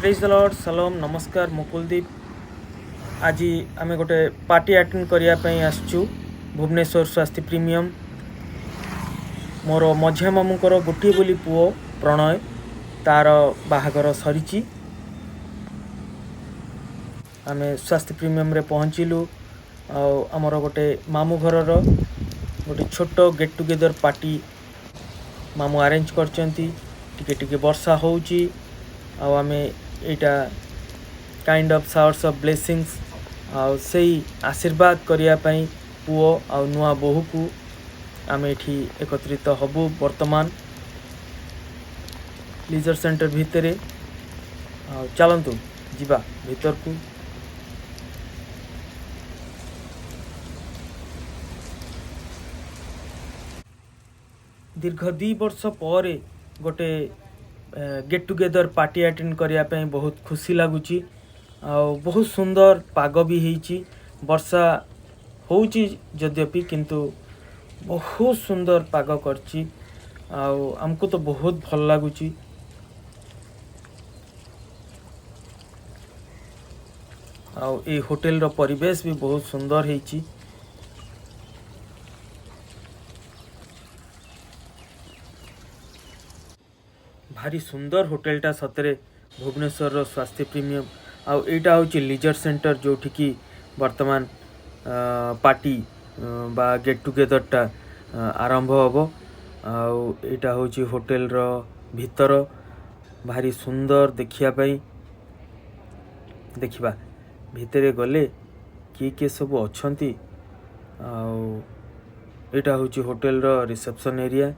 Praise the Lord सलाम नमस्कार मु कुलदीप आज आम गोटे पार्टी अटेंड करने आसचु भुवनेश्वर स्वास्थ्य प्रीमियम मोर मझिया मामूकर गोटे बोली पुओ प्रणय तार बाहागर सरी आम स्वास्थ्य प्रीमियम रे पहुँचलु आमर गोटे मामू घर गोटे छोट गेट टुगेदर पार्टी मामू अरेंज कर वर्षा होउची आमे एटा kind of showers of blessings से आशीर्वाद करिया पई पुओ आ नुआ बोहू को आमे एठी एकत्रित हबु वर्तमान लीजर सेंटर भितरे चलंतु जीवा भीतर को दीर्घ 2 वर्ष पर गोटे गेट टुगेदर पार्टी अटेंड करने बहुत खुशी लगुच बहुत सुंदर पाग भी होती वर्षा होची यद्यपि किंतु बहुत सुंदर पाग करची आमको तो बहुत भल लगुच ए होटेल रो परिवेश भी बहुत सुंदर होती भारी सुंदर होटेलटा सतरे भुवनेश्वर स्वास्थ्य प्रीमियम आईटा हूँ लीजर सेंटर जो कि वर्तमान पार्टी बा गेट टुगेदरटा आरंभ हम आईटा हूँ होटेल रो भीतर भारी सुंदर देखापी देखा भितर गले किए सब अच्छा आईटा हूँ होटेल रो रिसेप्शन एरिया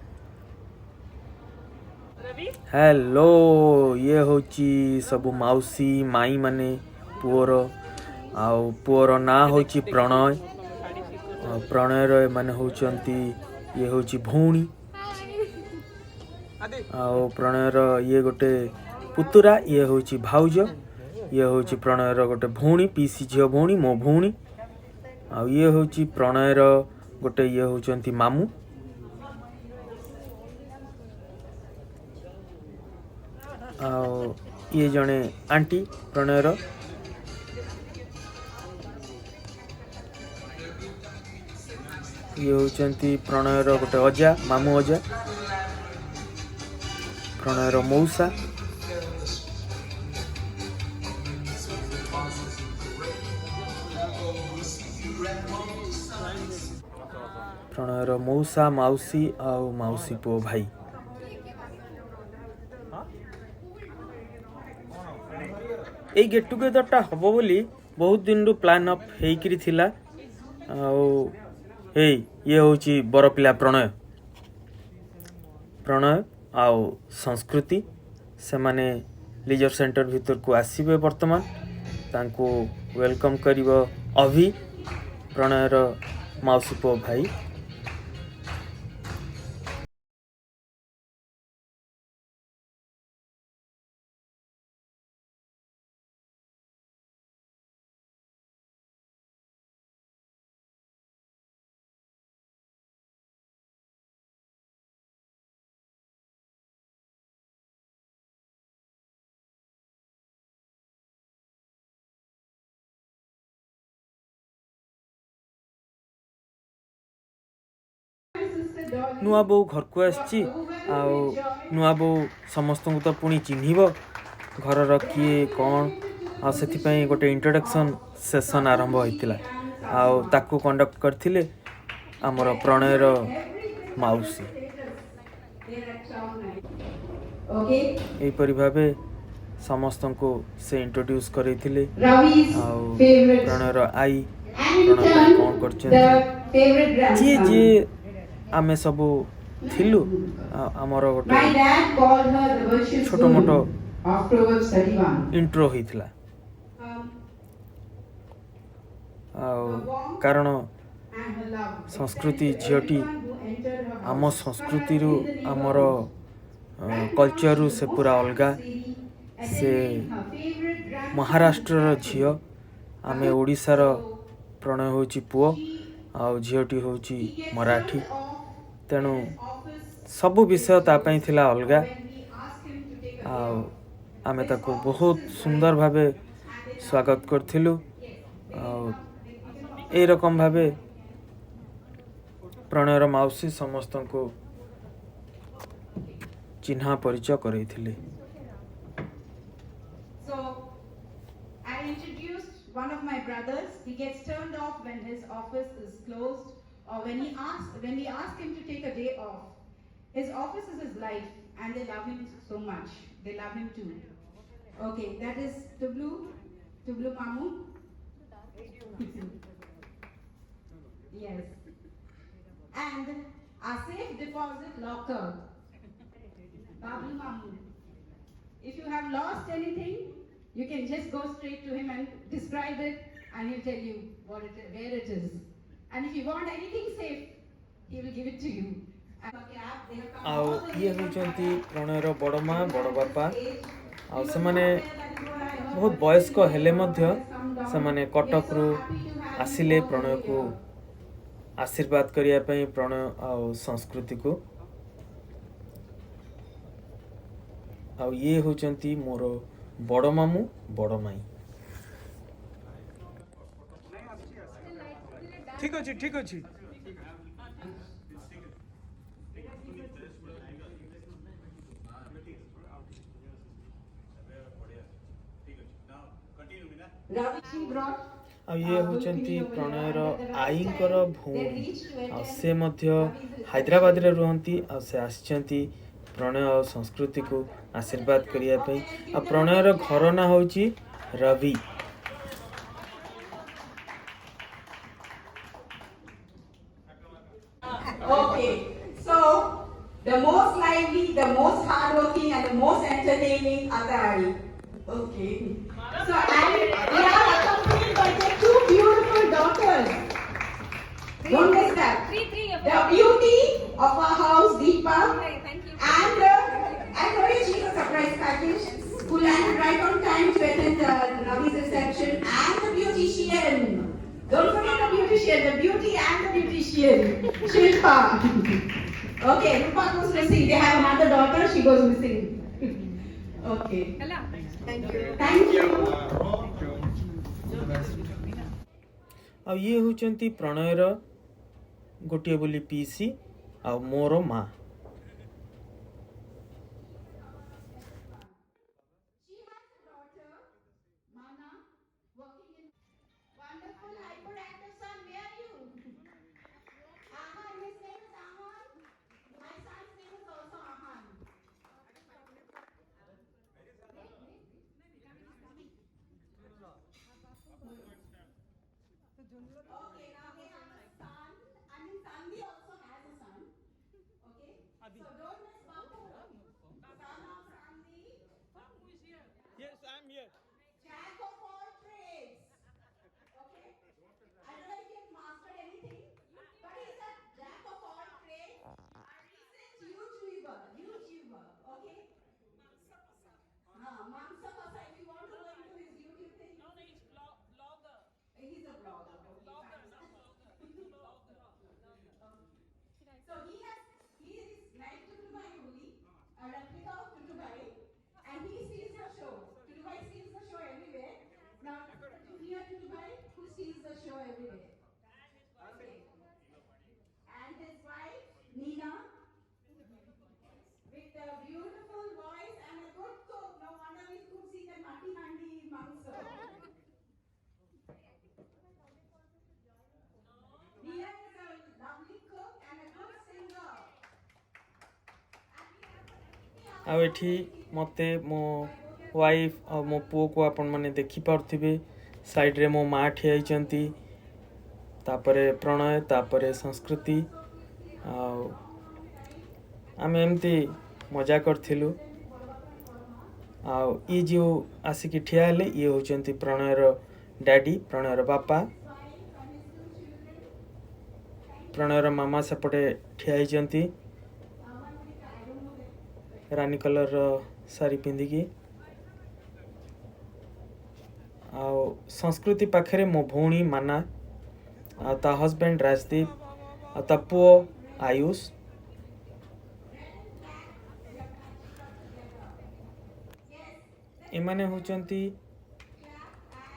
हेलो ये होची सब मौसी माई माने पुअर पुअर ना होची प्रणय प्रणयर माने होचंती ये होची भौणी प्रणयर ये गोटे पुतुरा ये होची भाउज ये होची प्रणयर गोटे भौणी पीसी झियो भौणी मो भौणी ये होची प्रणयर गोटे ये होचंती मामू ये जड़े आंटी प्रणयर ये होचंती प्रणयर गोटे अजा मामू अजा प्रणयर मौसा प्रणयर मौसा मौसी आउ मौसी पो भाई ये गेट टुगेदरटा हम बोली बहुत दिन रु प्लान अप होकरी थिला ये होची बर पिला प्रणय प्रणय आउ संस्कृति से माने लीजर सेंटर भीतर को आसीबे वर्तमान तांको वेलकम करिवो अभि प्रणयर मौसी पो भाई नुआ बो घर को आसी नुआ बो समस्त को तो पुणी चिन्हब घर किए कौन से गोटे इंट्रोडक्शन सेशन आरंभ होता कंडक्ट करथिले आमर प्रणयर मौसी यहीपरि भाव समस्त को से इंट्रोड्यूस करथिले प्रणयर आई प्रणय कौन कर जी जी आमे सबू थिलु आमर गोटे छोट मोटो इंट्रो होइथिला कारण संस्कृति झीटी आम संस्कृति रु आमर कल्चर रु से पूरा अलगा से महाराष्ट्र झी आमे ओडिशार प्रणय होची पुओ आ झीटी होची मराठी तेणु सबु विषय तापाई थिला अलगा आमे ताको बहुत सुंदर भावे स्वागत करथिलु ए रकम भावे प्रणयर माउसी समस्त को चिन्हा परिचय करैथिले। So I introduced one of my brothers. He gets turned off when his office is closed or when we ask him to take a day off. His office is his life and they love him so much. They love him too. Okay, that is Tublu Mamu. Yes. And our safe deposit locker, Bablu Mamu. If you have lost anything, you can just go straight to him and describe it and he'll tell you where it is. And if you want anything safe, he will give it to you. आउ ये होचंती प्रणयर बड़ माँ बड़ बापा आउ से माने बहुत वयस्क हेले मध्य से माने कटक रु आसिले प्रणय को आशीर्वाद करिया पई प्रणय आउ संस्कृति को आउ ये होचंती मोर बड़ मामू बड़ माई। ठीक अछि ठीक अछि। आ ये होचंती प्रणयर आईंकर भूमि आ से मध्य हैदराबाद रे रहंती आ से आछंती प्रणय और संस्कृति को आशीर्वाद करिया पई आ प्रणयर घर ना होची Ravi. Okay, so the most lively, the most hardworking, and the most entertaining Atari. Okay. So and we are accompanied by the two beautiful daughters. Don't miss that. The beauty of our house, Deepa, and she's a surprise package who landed right on time to attend Ravi's reception, and the beautician. Don't forget the beautician, the beauty and the beautician, Shilpa. Okay, Rupa goes missing. They have another daughter, she goes missing. Okay. Thank you. Thank you. आ ये होचंती प्रणयर गोटिए बोली PC आ मोर माँ। Okay, now they have a son. I mean, Sandhi also has a son. Okay? So don't miss Babu. Son of Sandhi. Yes, I am here. Jack of all trades. Okay? I don't know if he has mastered anything, but he's a jack of all trades. A recent YouTuber. Okay? Mansa Pasa, if you want to go into his YouTube thing. No, he's blogger. He's a blogger. So he is like Tutubai only, a replica of Tutubai, and he steals the show. Tutubai steals the show everywhere. Now, here Tutubai, who steals the show everywhere? Okay. And his wife, Nina, with a beautiful voice and a good cook. No wonder we could see the Mati Handi Mangso. Nina is a lovely cook and a good singer. आ एठी मते मो wife और मो पुओ को आपण माने देखि पारथिबे साइड रे मो माँ ठिया चंती तापरे प्रणय तापरे संस्कृति आम एमती मजा करथिलु आ ई जो आसिकी ठिया हेले ये होचंती प्रणयर डैडी प्रणयर बापा प्रणयर मामा सेपटे ठिया चंती रानी कलर सारी पिंधिकी आ संस्कृति पाखरे मो भौणी माना आ ता हस्बैंड राजदीप आ ता पुओ आयुष एमाने होचंती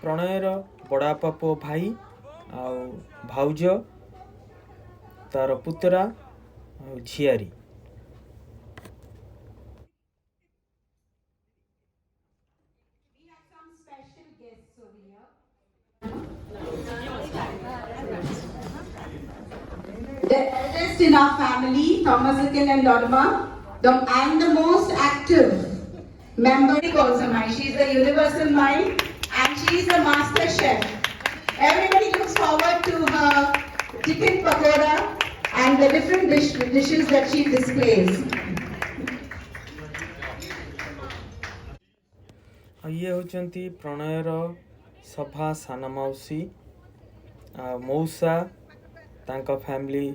प्रणयर बड़ापा पो भाई आउ भाउज तार पुतरा झियारी। We have some special guests over here. The eldest in our family, Thomas Akin and Dodma, and the most active member also mine. She's the universal mind and she's the master chef. Everybody looks forward to her chicken pakoda and the different dishes that she displays. ये होचंती प्रणयर सभा साना मौसी मौसा तांका family.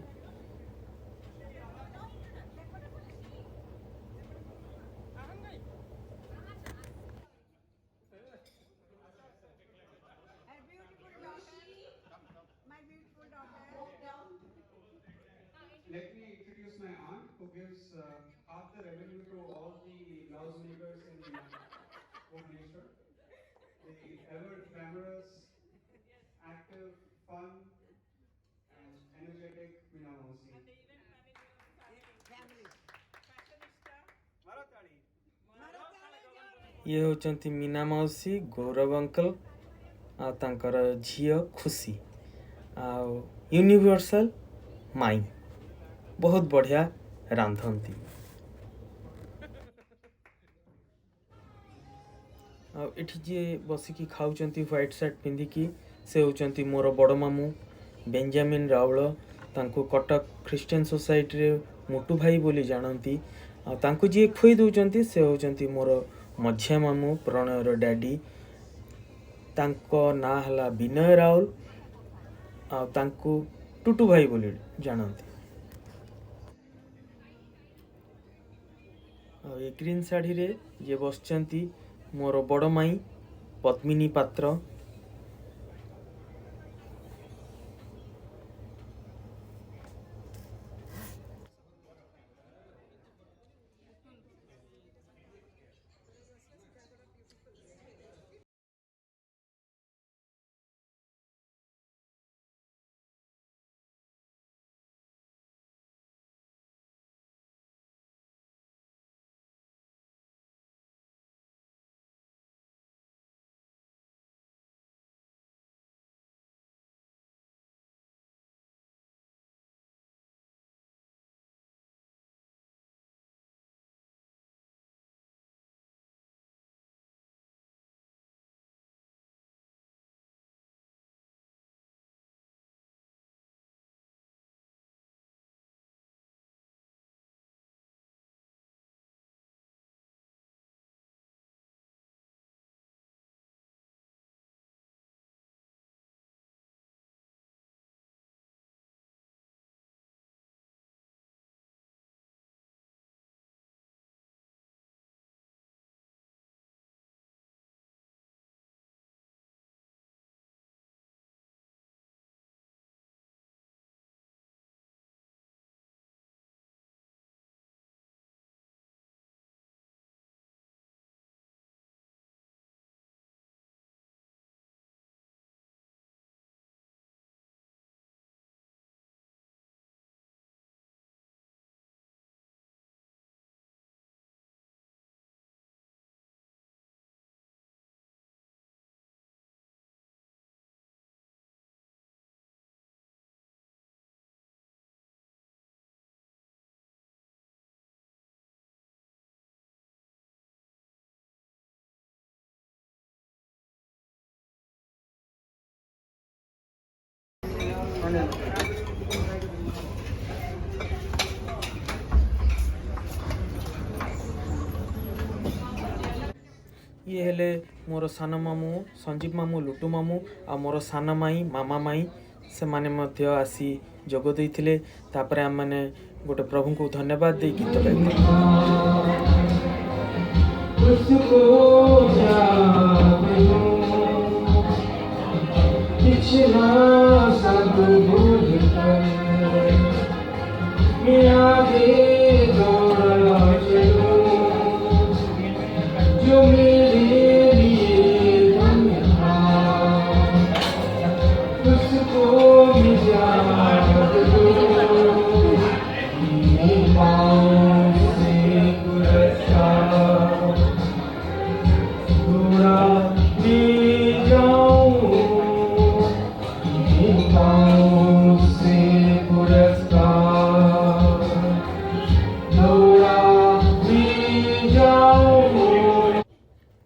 Let me introduce my aunt, who gives half the revenue to all the loudspeakers in Bhubaneswar. The ever glamorous, active, fun, and energetic Meena Mausi. ये होचंती मीना मौसी गौरव uncle आ तांकर झियो खुशी आ universal माई बहुत बढ़िया रांधंती। आ एठी जे बसिकी खाउचंती व्हाइट शर्ट पिंधिकी से होचंती मोर बड़ मामू बेंजामिन राउल। तांको कटक ख्रिस्टियन सोसाइटी रे मोटू भाई बोली जानती। आ तांको जे खुई दउचंती से होचंती मोर मझिया मामू प्रणयर डैडी। तांको ना हला विनय राउल आ तांको टुटू भाई बोली जानती। आ ये ग्रीन साड़ी रे जे बसचंती मोर बड़ माई पद्मिनी पात्र। ये हेले मोर सान मामू संजीव मामू लुटू मामू आ मोर सान माई मामा माई से माने मध्य आसी जोग देइथिले। तापरे हम माने गोटे प्रभु को धन्यवाद दे गीत गाइले। जो मेरे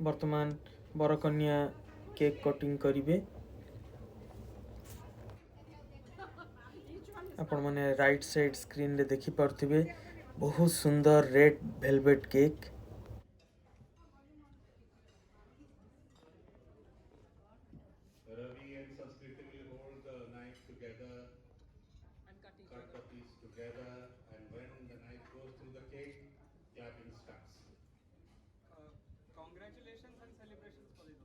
वर्तमान बरकन्या केक कटिंग करिवे आपण माने राइट साइड स्क्रीन रे देखि पारथिबे बहुत सुंदर red velvet cake Ravi and Sanskriti will hold the knife together and cut the piece together, and when the knife goes through the cake, clapping starts. Congratulations and celebrations for you.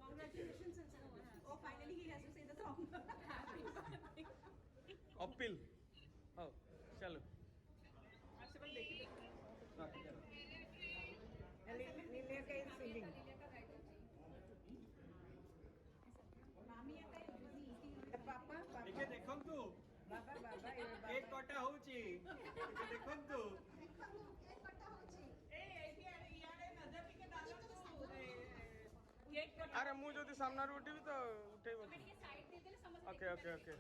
Congratulations and oh, finally he has to say the song. Appeal हो चलो ଟିକେ ଦେଖନ୍ତୁ cake କଟା ହଉଛି ଟିକେ ଦେଖନ୍ତୁ अरे मु जदि सामना उठिबी तो उठेइबो okay okay okay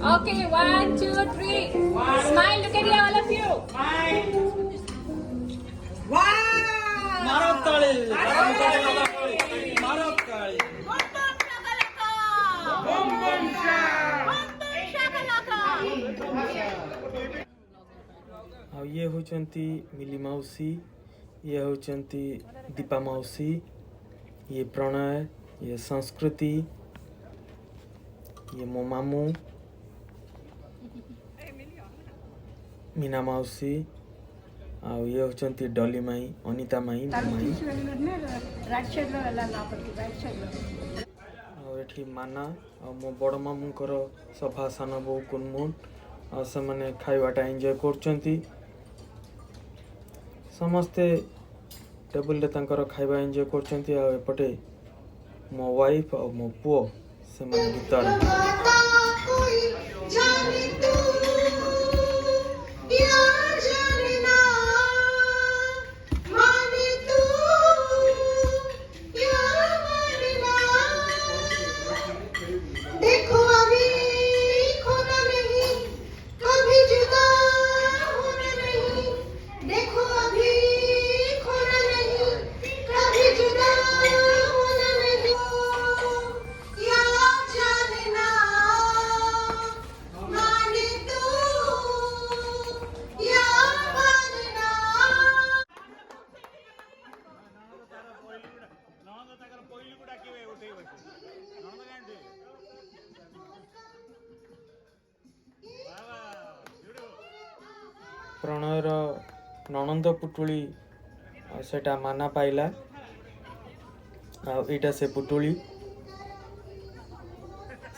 Okay, 1, 2, 3. Smile, look at all of you. मारो ताली मारो ताली बम बम आ ये होचंती मिली मौसी ये होचंती दीपा मौसी ये प्रणय ये संस्कृति ये मो मामू मीना मौसी आ ये होचंती डॉली माई अनिता माई माई आ एठी माना आ मो बड़ मामूंकर सफा सान बो कुनमुन आ से माने खाइबाटा एंजॉय करचंती समस्ते टेबल रे तांकर खाइबा एंजॉय करचंती आ एपटे मो वाइफ और मो पुओ से माने भीतर देखो अभी खोना नहीं कभी जुदा होना नहीं देखो अभी खोना नहीं कभी जुदा होना नहीं यार जानना माने तू यार मानना प्रणयर ननंद पुटुली सेटा माना पाइला आ एटा से पुटुली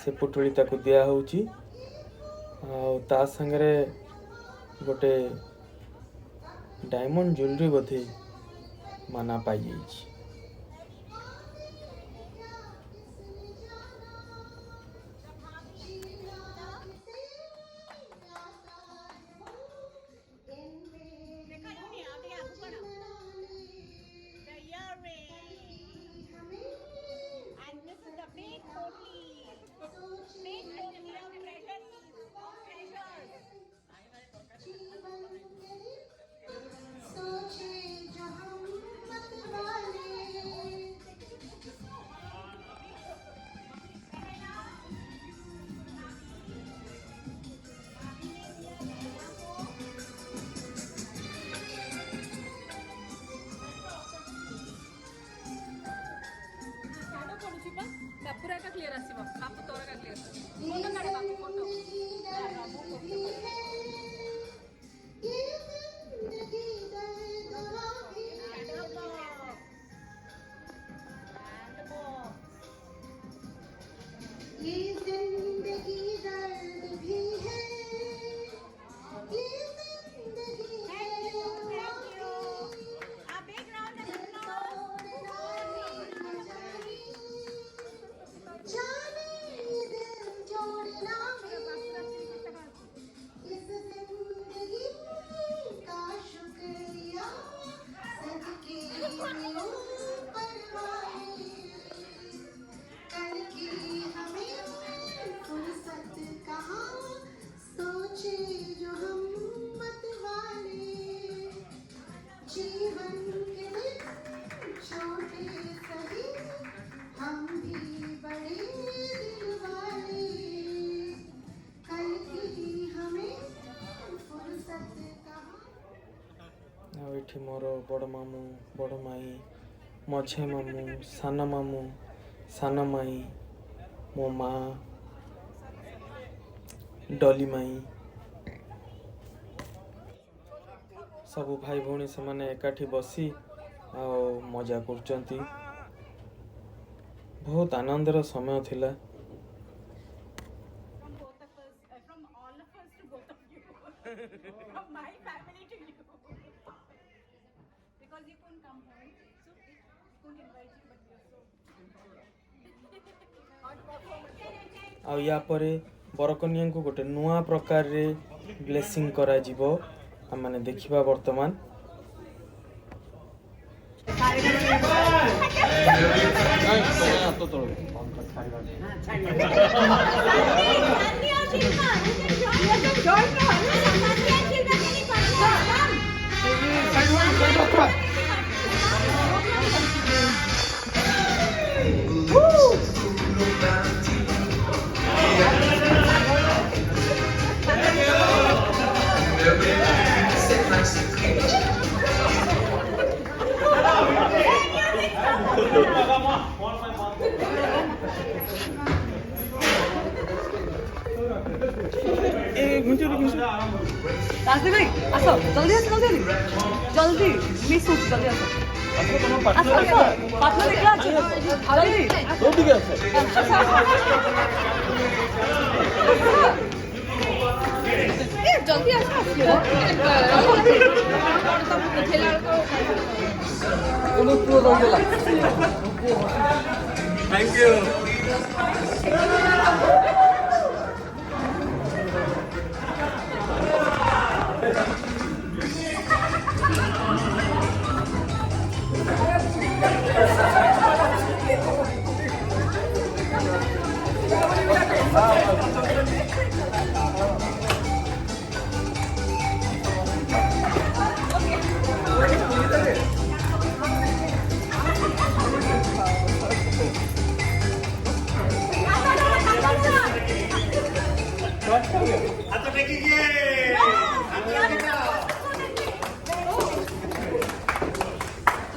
से पुटुली ताकू दिया होउची ता संगरे गोटे डायमंड ज्वेलरी बोधे माना पाई जाइछि। सोचे जो हम मत वाले पूरा का क्लियर आसीबो बापू तोरा का क्लियर फोटो काढे बापू फोटो ये जिंदगी दर्द भी है, ये जिंदगी है जाने ये दिल जोड़ना भी इस जिंदगी का शुक्रिया सदके ऊपर वाले कल की हमें फुर्सत कहाँ सोचे जो हम मत वाले जीवन के दिन छोटे सही हम भी बड़े दिल वाले कल की हमें फुर्सत कहाँ एठी मोर बड़ मामू बड़ माई मझे मामू सान मामू सान माई मो माँ डली माई सबु भाई भौणी से माने एकाठी बसी आ मजा करचंती। बहुत आनंदर समय थिला। From all of us to both of you. From my family to you. Because you couldn't come home. So we couldn't invite you, but we are so. आ या परे बरकन्या को गोटे नुआ प्रकार रे ब्लेसिंग करा जीवो हम माने देखिबा वर्तमान। रास्ते भाई आसो जल्दी आसो जल्दी जल्दी मिस हो जल्दी आसो आसो आसो पाटना निकला जल्दी जल्दी के आसे ए जल्दी आसो कोनो प्रो रह गेला। Thank you.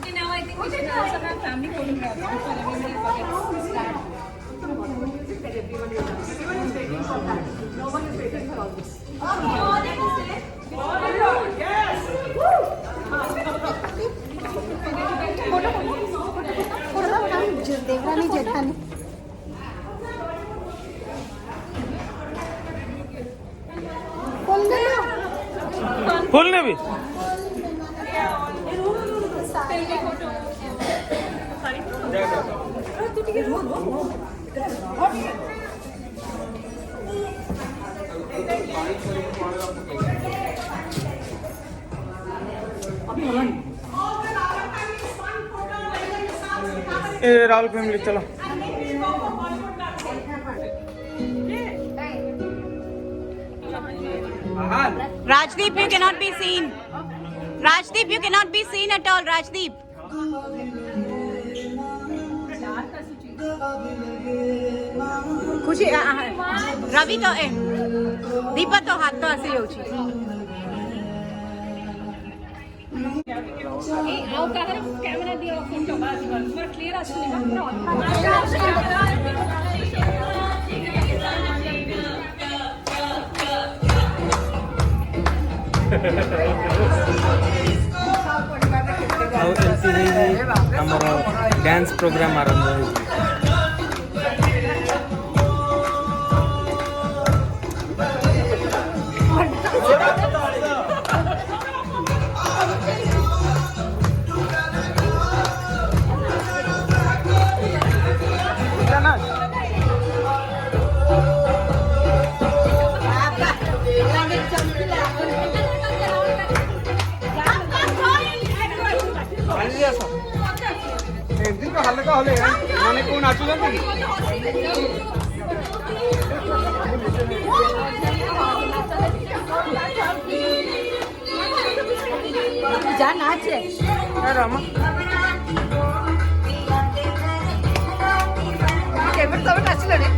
Okay, now I think we should also have family photographs before everybody forgets to stand. Devrani Jethani full ने भी ए राहुल फैमिली चलो Rajdeep, you cannot be seen. Rajdeep, you cannot be seen at all. Rajdeep. खुशी रवि तो दीपा तो हाथ तो ऐसे ही camera दिया फोन क्लियर आमर डांस प्रोग्राम आरंभ हो ହାଲକା ହଲେ ମାନେ କୋଉ ନାଚୁଛନ୍ତି जा नाचे रामा केवल तब नाचले रे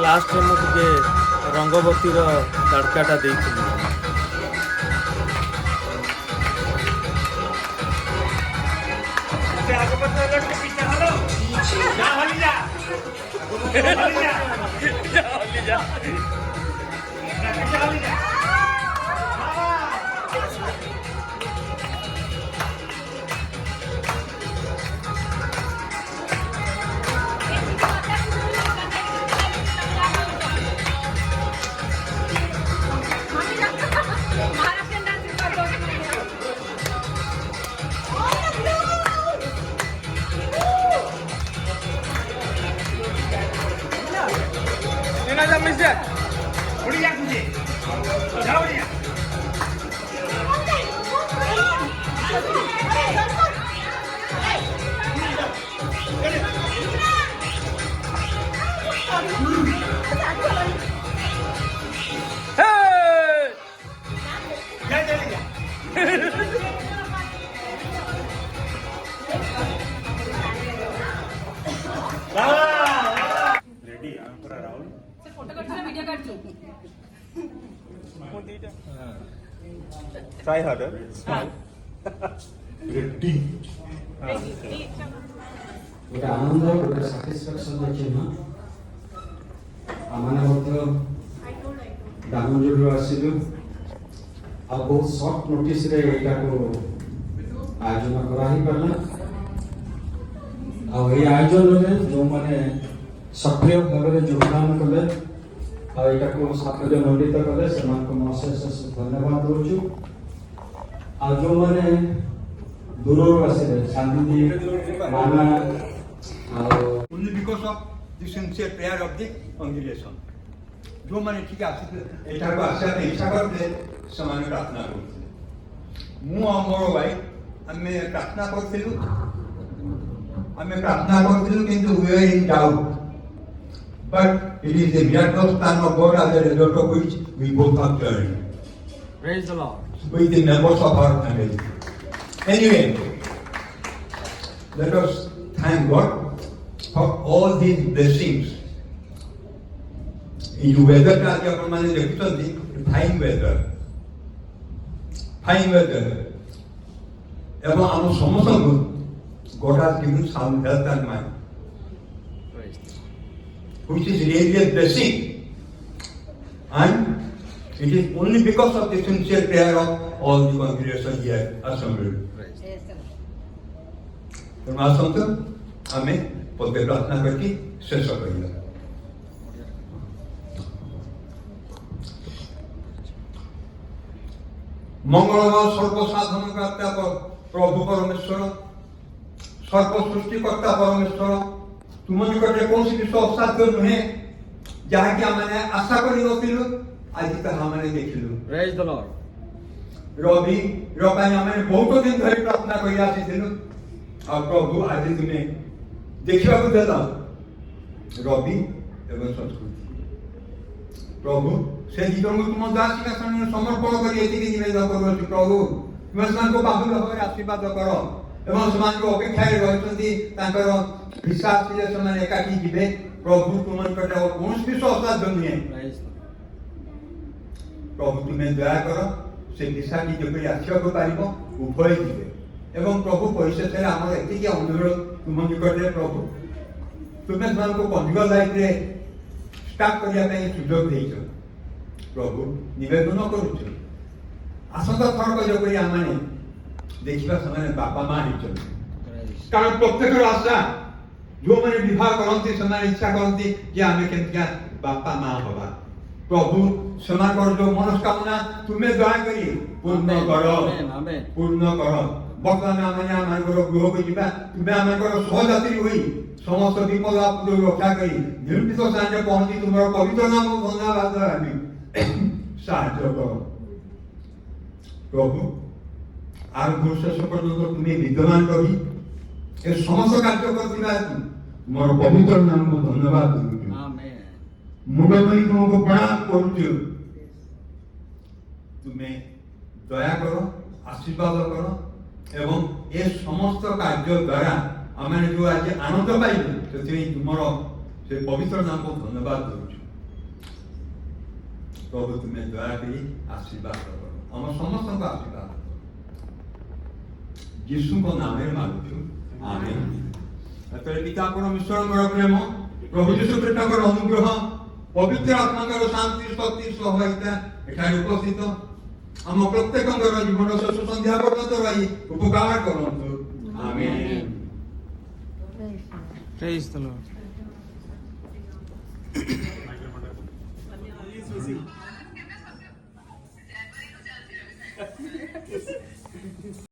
ଲାଷ୍ଟରେ ମୁଁ ଟିକେ ରଙ୍ଗବତୀର ତଡ଼କାଟା ଦେଇଥିଲି। महाराष्ट्रीयन डान्स करतो फोटो काढतो ना व्हिडिओ काढतो Try harder. Smile. Ready. ଗୋଟେ ଆନନ୍ଦ ଗୋଟେ ସାଟିସ୍ଫ୍ୟାକ୍ସନ୍ ଅଛି ନା ଆମମାନେ ମଧ୍ୟ ଦାମନଯୋଡ଼ିରୁ ଆସିଲୁ ଆଉ ବହୁତ ସର୍ଟ ନୋଟିସ୍ରେ ଏଇଟାକୁ ଆୟୋଜନ କରାହେଇପାରିଲା ଆଉ ଏଇ ଆୟୋଜନରେ ଯେଉଁମାନେ ସକ୍ରିୟ ଭାବରେ ଯୋଗଦାନ କଲେ ଆଉ ଏଇଟାକୁ ସାଫଲ୍ୟମଣ୍ଡିତ କଲେ ସେମାନଙ୍କୁ ମୁଁ ଅଶେଷ ଧନ୍ୟବାଦ ଦେଉଛୁ ଆଉ ଯେଉଁମାନେ ଦୂରରୁ ଆସିଲେ ଶାନ୍ତି ମାନା Only because of the sincere prayer of the congregation. जो मैंने ठीक है एठाको आशा पे इच्छा करते समान प्रार्थना करते मु मोर भाई हमें प्रार्थना करथिलु किंतु we were in doubt but it is the miraculous plan of God as a result of which we both have journeyed. Praise the Lord. With the members of our family. Anyway, let us thank God for all these blessings. In the weather, fine weather. And God has given sound health and mind, which is really a blessing. And it is only because of the sincere prayer of all the congregation here assembled. ତେଣୁ ଆସନ୍ତୁ ଆମେ ପଦେ ପ୍ରାର୍ଥନା କରିକି ଶେଷ କରିବା। ମଙ୍ଗଳମୟ ସର୍ବସାଧନ କର୍ତ୍ତା ପ୍ରଭୁ ପରମେଶ୍ୱର ସର୍ବ ସୃଷ୍ଟିକର୍ତ୍ତା ପରମେଶ୍ୱର ତୁମ ନିକଟରେ କୌଣସି ବିଷୟ ଅସାଧ୍ୟ ନୁହେଁ ଯାହାକି ଆମେ ଆଶା କରିନଥିଲୁ ଆଜି ତାହା ଆମେ ଦେଖିଲୁ। Praise the Lord. ରବିର ପାଇଁ ଆମେ ବହୁତ ଦିନ ଧରି ପ୍ରାର୍ଥନା କରି ଆସିଥିଲୁ ଆଉ ପ୍ରଭୁ ଆଜି ତୁମେ ଦେଖିବାକୁ ଦେଲ ରବି ଏବଂ ସଂସ୍କୃତି ପ୍ରଭୁ ସେ ଦି ଜଣଙ୍କୁ ତୁମ ଦାସିକା ସାମନାରେ ସମର୍ପଣ କରି ଏତିକି ନିବେଦନ କରୁଅଛୁ ପ୍ରଭୁ ତୁମେ ସେମାନଙ୍କୁ ବାହୁଲ ଭାବରେ ଆଶୀର୍ବାଦ କର ଏବଂ ସେମାନଙ୍କୁ ଅପେକ୍ଷାରେ ରହିଛନ୍ତି ତାଙ୍କର ଭିସା ଆସିଲେ ସେମାନେ ଏକାଠି ଯିବେ ପ୍ରଭୁ ତୁମ ନିକଟରେ କୌଣସି ବିଷୟ ଅସାଧ୍ୟ ନୁହେଁ ପ୍ରଭୁ ତୁମେ ଦୟା କର ସେ ଭିସାଟି ଯେପରି ଆସିବାକୁ ପାରିବ ଉଭୟ ଯିବେ ଏବଂ ପ୍ରଭୁ ପରିଶେଷରେ ଆମର ଏତିକି ଅନୁରୋଧ ତୁମ ନିକଟରେ ପ୍ରଭୁ ତୁମେ ସେମାନଙ୍କୁ କନ୍ଜୁଗାଲ ଲାଇଫରେ ଷ୍ଟାର୍ଟ କରିବା ପାଇଁ ସୁଯୋଗ ଦେଇଛ ପ୍ରଭୁ ନିବେଦନ କରୁଛୁ ଆସନ୍ତା ଥରକ ଯେପରି ଆମମାନେ ଦେଖିବା ସେମାନେ ବାପା ମା ହେଇଛନ୍ତି କାରଣ ପ୍ରତ୍ୟେକର ଆଶା ଯେଉଁମାନେ ବିବାହ କରନ୍ତି ସେମାନେ ଇଚ୍ଛା କରନ୍ତି ଯେ ଆମେ କେମିତିକା ବାପା ମା ହବା ପ୍ରଭୁ ସେମାନଙ୍କର ଯୋଉ ମନସ୍କାମନା ତୁମେ ଦୟାକରି ପୂର୍ଣ୍ଣ କର ବର୍ତ୍ତମାନ ଆମେ ଆମମାନଙ୍କର ଗୃହକୁ ଯିବା ତୁମେ ଆମମାନଙ୍କର ସହଯାତ୍ରୀ ହୋଇ ସମସ୍ତ ବିପଦ ଆପଦରୁ ରକ୍ଷା କରି ନିର୍ମିତ ସ୍ଥାନରେ ପହଞ୍ଚି ତୁମର ପବିତ୍ର ନାମ ଧନ୍ୟବାଦ ଆମେ ସାହାଯ୍ୟ କର ପ୍ରଭୁ ଆରମ୍ଭ ଶେଷ ପର୍ଯ୍ୟନ୍ତ ତୁମେ ବିଦ୍ୟମାନ ରହି ଏ ସମସ୍ତ କାର୍ଯ୍ୟ କରିଥିବା ତୁମର ପବିତ୍ର ନାମକୁ ଧନ୍ୟବାଦ ଦେଉଛୁ ମୁଣ୍ଡ କରି ତୁମକୁ ପ୍ରଣାମ କରୁଛୁ ତୁମେ ଦୟା କର ଆଶୀର୍ବାଦ କର ଏବଂ ଏ ସମସ୍ତ କାର୍ଯ୍ୟ ଦ୍ୱାରା ଆମେ ଯେଉଁ ଆଜି ଆନନ୍ଦ ପାଇଲୁ ସେଥିପାଇଁ ତୁମର ସେ ପବିତ୍ର ନାମକୁ ଧନ୍ୟବାଦ ଦେଉଛୁ प्रभु तुम्हें दया करी आशीर्वाद करो हम समस्त को आशीर्वाद करो यीशु को नाम में मांगू आमीन तेरे पिता परमेश्वर प्रेम प्रभु यीशु ख्रीष्ट अनुग्रह पवित्र आत्मा शांति शक्ति सहभागिता एठारे उपस्थित आम प्रत्येक जीवन शेष संध्या पर्यंत रही उपकार करंतु आमीन Praise the Lord.